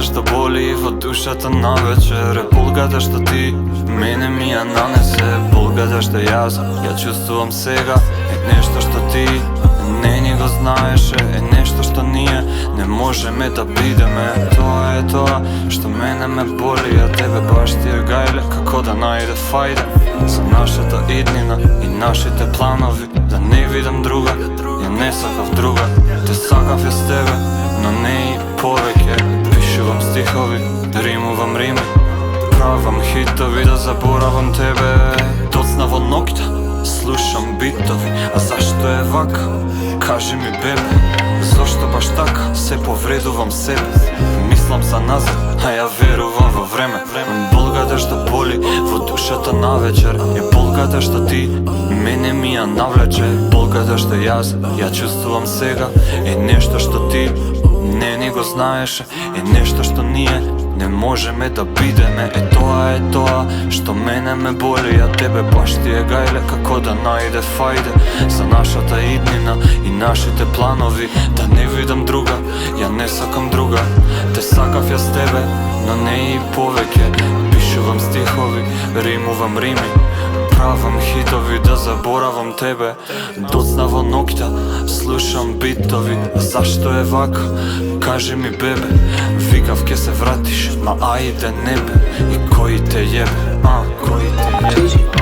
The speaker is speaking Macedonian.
да што боли во душата на вечер. Болгата што ти мене ми ја нанесе, болгата што јас ја чувствувам сега е нешто што ти не ни го знаеше, е нешто што ние не можеме да бидеме. Тоа е тоа што мене ме боли, а тебе баш ти е гајле како да најде фајде за нашата иднина и нашите планови. Да не видам друга, ја не сакав друга, те сакав ја с тебе, но не и повеќе. Пишувам стихови, римувам рими, правам хитови да заборавам тебе. Доцна во ноќта, слушам битови, а зашто е вака? Кажи ми, бебе, зошто баш така се повредувам себе? Мислам за назад, а ја верувам во време. Болгата што боли во душата на вечер е болгата што ти мене ми ја навлече. Болгата што јас ја чувствувам сега е нешто што ти не ни го знаеше, е нешто што ние не можеме да бидеме. Е тоа што мене ме боли, а тебе баш ти е гајле како да најде фајде за нашата иднина и нашите планови. Да не видам друга, ја не сакам друга, те сакав ја с тебе, но не и повеќе. Пишувам стихови, римувам рими, правам хитови да заборавам тебе. Доцна во ноќта, слушам битови, зашто е вака? Кажи ми, бебе, викав ке се вратиш, ма ајде небе, и кој те јебе, кој те јебе.